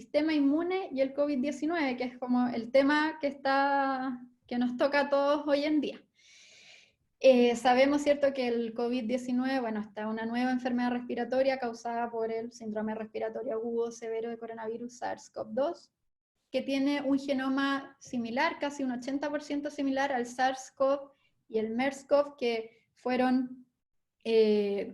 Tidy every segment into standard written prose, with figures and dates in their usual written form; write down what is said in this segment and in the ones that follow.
sistema inmune y el COVID-19, que es como el tema que nos toca a todos hoy en día. Sabemos, ¿cierto?, que el COVID-19, bueno, está una nueva enfermedad respiratoria causada por el síndrome respiratorio agudo severo de coronavirus SARS-CoV-2, que tiene un genoma similar, casi un 80% similar al SARS-CoV y el MERS-CoV, que fueron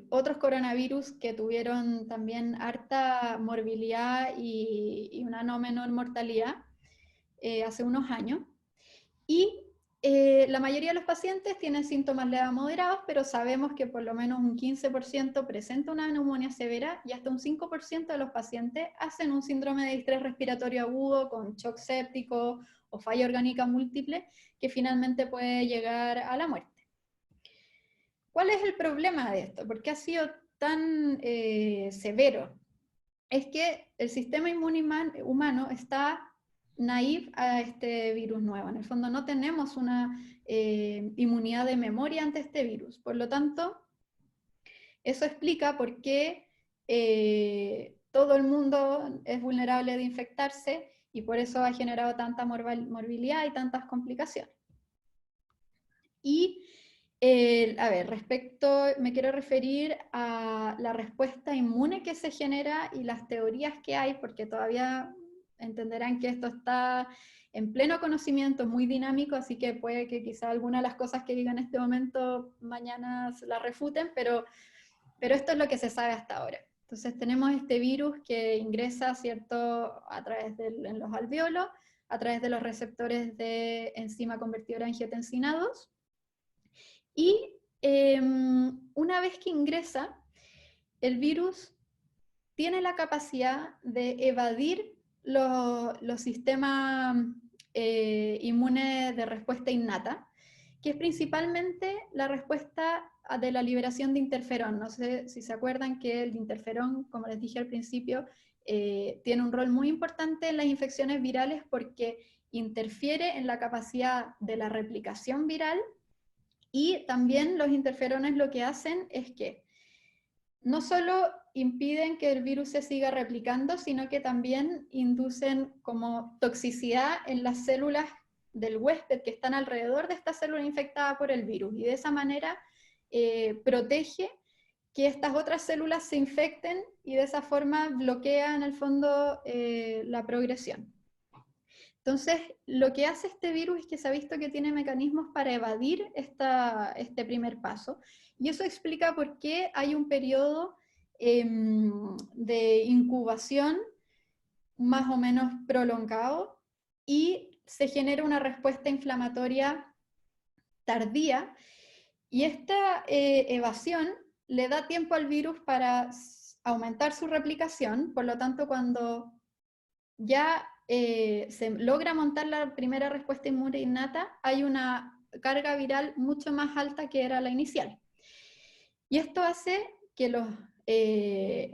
otros coronavirus que tuvieron también harta morbilidad y una no menor mortalidad hace unos años. Y la mayoría de los pacientes tienen síntomas leves a moderados, pero sabemos que por lo menos un 15% presenta una neumonía severa y hasta un 5% de los pacientes hacen un síndrome de distrés respiratorio agudo con shock séptico o falla orgánica múltiple que finalmente puede llegar a la muerte. ¿Cuál es el problema de esto? ¿Por qué ha sido tan severo? Es que el sistema inmune humano está naive a este virus nuevo. En el fondo no tenemos una inmunidad de memoria ante este virus. Por lo tanto, eso explica por qué todo el mundo es vulnerable de infectarse y por eso ha generado tanta morbilidad y tantas complicaciones. Y a ver, me quiero referir a la respuesta inmune que se genera y las teorías que hay, porque todavía entenderán que esto está en pleno conocimiento, muy dinámico, así que puede que quizá algunas de las cosas que diga en este momento mañana la refuten, pero esto es lo que se sabe hasta ahora. Entonces tenemos este virus que ingresa, ¿cierto?, a través de los alvéolos, a través de los receptores de enzima convertidora angiotensina 2, y una vez que ingresa, el virus tiene la capacidad de evadir los sistemas inmunes de respuesta innata, que es principalmente la respuesta de la liberación de interferón. No sé si se acuerdan que el interferón, como les dije al principio, tiene un rol muy importante en las infecciones virales porque interfiere en la capacidad de la replicación viral. Y también los interferones lo que hacen es que no solo impiden que el virus se siga replicando, sino que también inducen como toxicidad en las células del huésped que están alrededor de esta célula infectada por el virus. Y de esa manera protege que estas otras células se infecten y de esa forma bloquea en el fondo la progresión. Entonces, lo que hace este virus es que se ha visto que tiene mecanismos para evadir este primer paso, y eso explica por qué hay un periodo de incubación más o menos prolongado y se genera una respuesta inflamatoria tardía, y esta evasión le da tiempo al virus para aumentar su replicación. Por lo tanto, cuando ya se logra montar la primera respuesta inmune innata, hay una carga viral mucho más alta que era la inicial. Y esto hace que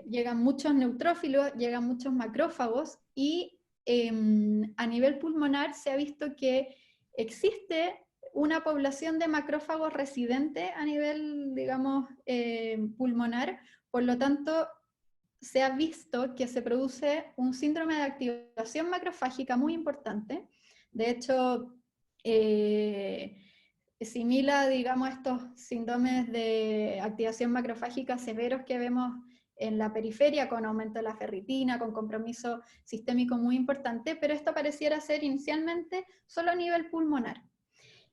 llegan muchos neutrófilos, llegan muchos macrófagos, y a nivel pulmonar se ha visto que existe una población de macrófagos residente a nivel, digamos, pulmonar. Por lo tanto, se ha visto que se produce un síndrome de activación macrofágica muy importante. De hecho, simila, digamos, estos síndromes de activación macrofágica severos que vemos en la periferia, con aumento de la ferritina, con compromiso sistémico muy importante, pero esto pareciera ser inicialmente solo a nivel pulmonar.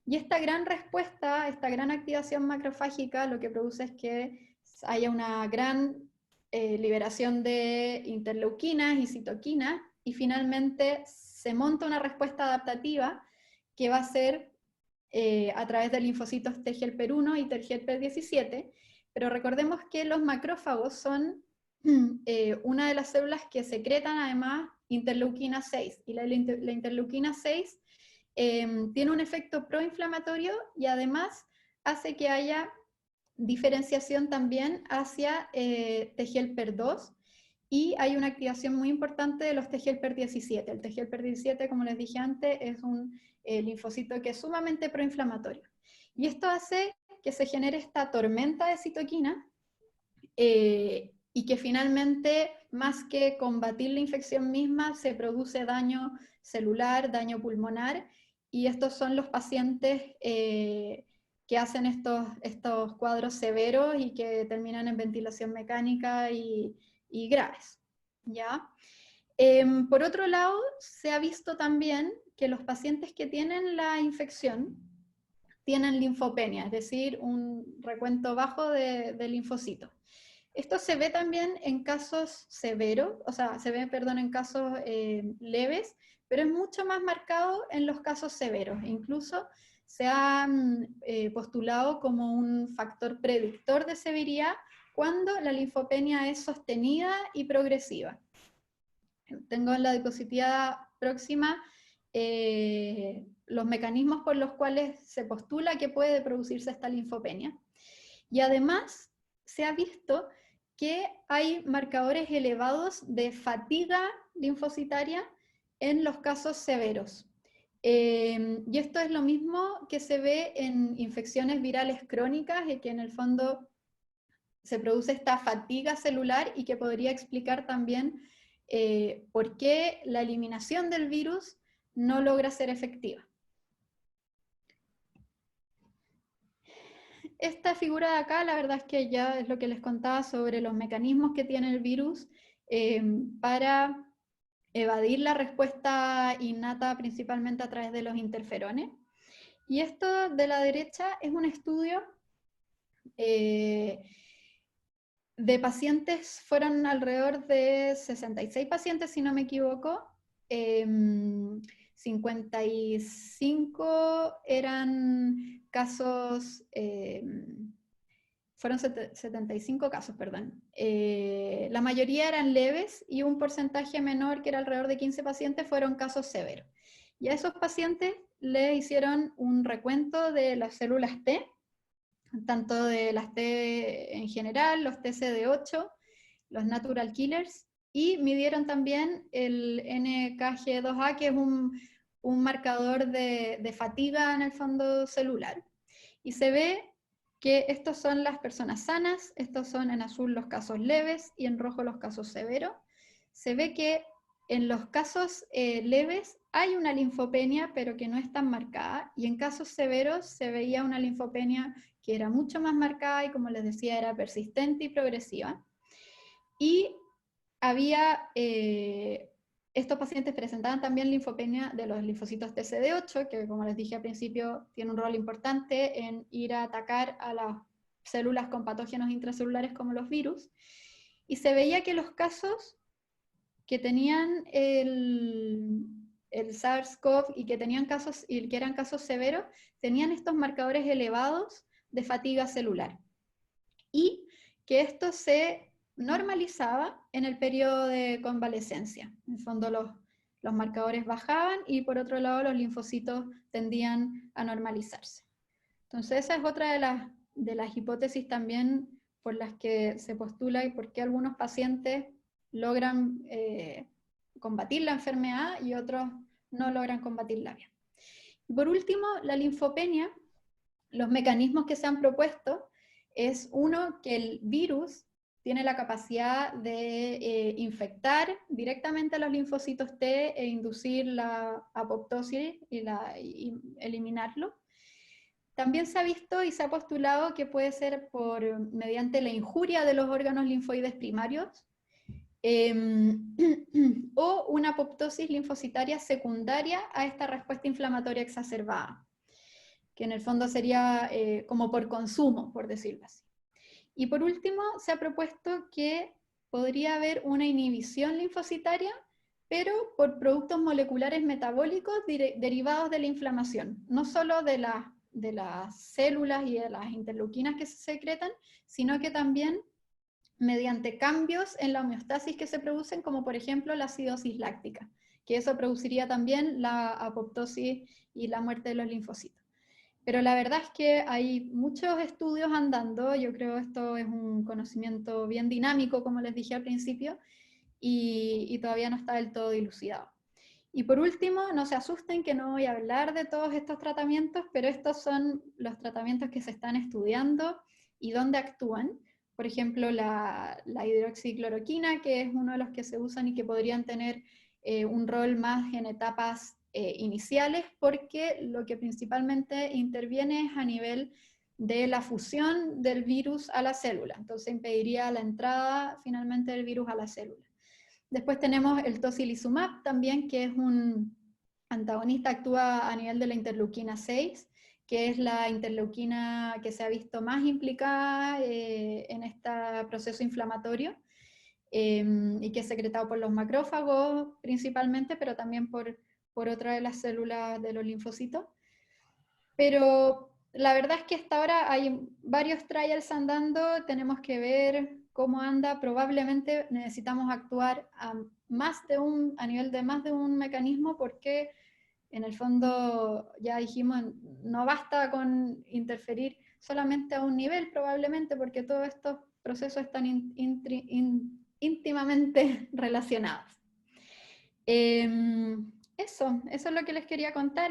Y esta gran respuesta, esta gran activación macrofágica, lo que produce es que haya una gran liberación de interleuquinas y citoquinas, y finalmente se monta una respuesta adaptativa que va a ser a través de linfocitos TGLPR1 y TGLPR17, pero recordemos que los macrófagos son una de las células que secretan además interleuquina 6, y la interleuquina 6 tiene un efecto proinflamatorio y además hace que haya diferenciación también hacia TGLPR2, y hay una activación muy importante de los TGLPR17. El TGLPR17, como les dije antes, es un linfocito que es sumamente proinflamatorio. Y esto hace que se genere esta tormenta de citoquina, y y que finalmente, más que combatir la infección misma, se produce daño celular, daño pulmonar, y estos son los pacientes que hacen estos cuadros severos y que terminan en ventilación mecánica y graves, ¿ya? Por otro lado, se ha visto también que los pacientes que tienen la infección tienen linfopenia, es decir, un recuento bajo de linfocitos. Esto se ve también en casos severos, o sea, se ve, perdón, en casos leves, pero es mucho más marcado en los casos severos. Incluso se ha postulado como un factor predictor de severidad cuando la linfopenia es sostenida y progresiva. Tengo en la diapositiva próxima los mecanismos por los cuales se postula que puede producirse esta linfopenia. Y además se ha visto que hay marcadores elevados de fatiga linfocitaria en los casos severos. Y esto es lo mismo que se ve en infecciones virales crónicas, y que en el fondo se produce esta fatiga celular y que podría explicar también por qué la eliminación del virus no logra ser efectiva. Esta figura de acá, la verdad es que ya es lo que les contaba sobre los mecanismos que tiene el virus para evadir la respuesta innata, principalmente a través de los interferones. Y esto de la derecha es un estudio de pacientes, fueron alrededor de 66 pacientes, si no me equivoco. 55 eran casos, fueron 75 casos, perdón. La mayoría eran leves y un porcentaje menor, que era alrededor de 15 pacientes, fueron casos severos. Y a esos pacientes le hicieron un recuento de las células T, tanto de las T en general, los TCD8, los natural killers, y midieron también el NKG2A, que es un marcador de fatiga en el fondo celular. Y se ve que estos son las personas sanas, estos son en azul los casos leves y en rojo los casos severos. Se ve que en los casos leves hay una linfopenia, pero que no es tan marcada, y en casos severos se veía una linfopenia que era mucho más marcada y, como les decía, era persistente y progresiva. Y había, estos pacientes presentaban también linfopenia de los linfocitos TCD8, que, como les dije al principio, tiene un rol importante en ir a atacar a las células con patógenos intracelulares como los virus. Y se veía que los casos que tenían el SARS-CoV y que tenían casos, y que eran casos severos, tenían estos marcadores elevados de fatiga celular. Y que esto se normalizaba en el periodo de convalecencia. En el fondo los marcadores bajaban y, por otro lado, los linfocitos tendían a normalizarse. Entonces esa es otra de las hipótesis también por las que se postula y por qué algunos pacientes logran combatir la enfermedad y otros no logran combatirla bien. Y por último, la linfopenia, los mecanismos que se han propuesto es, uno, que el virus tiene la capacidad de infectar directamente a los linfocitos T e inducir la apoptosis y eliminarlo. También se ha visto y se ha postulado que puede ser mediante la injuria de los órganos linfoides primarios, o una apoptosis linfocitaria secundaria a esta respuesta inflamatoria exacerbada, que en el fondo sería como por consumo, por decirlo así. Y por último, se ha propuesto que podría haber una inhibición linfocitaria, pero por productos moleculares metabólicos derivados de la inflamación, no solo de las células y de las interleuquinas que se secretan, sino que también mediante cambios en la homeostasis que se producen, como por ejemplo la acidosis láctica, que eso produciría también la apoptosis y la muerte de los linfocitos. Pero la verdad es que hay muchos estudios andando. Yo creo que esto es un conocimiento bien dinámico, como les dije al principio, y todavía no está del todo dilucidado. Y por último, no se asusten que no voy a hablar de todos estos tratamientos, pero estos son los tratamientos que se están estudiando y dónde actúan, por ejemplo, la hidroxicloroquina, que es uno de los que se usan y que podrían tener un rol más en etapas iniciales, porque lo que principalmente interviene es a nivel de la fusión del virus a la célula, entonces impediría la entrada finalmente del virus a la célula. Después tenemos el tocilizumab también, que es un antagonista, actúa a nivel de la interleuquina 6, que es la interleuquina que se ha visto más implicada en este proceso inflamatorio y que es secretado por los macrófagos principalmente, pero también por otra de las células de los linfocitos. Pero la verdad es que hasta ahora hay varios trials andando, tenemos que ver cómo anda, probablemente necesitamos actuar a nivel de más de un mecanismo, porque en el fondo ya dijimos, no basta con interferir solamente a un nivel probablemente, porque todos estos procesos están íntimamente relacionados. Eso es lo que les quería contar.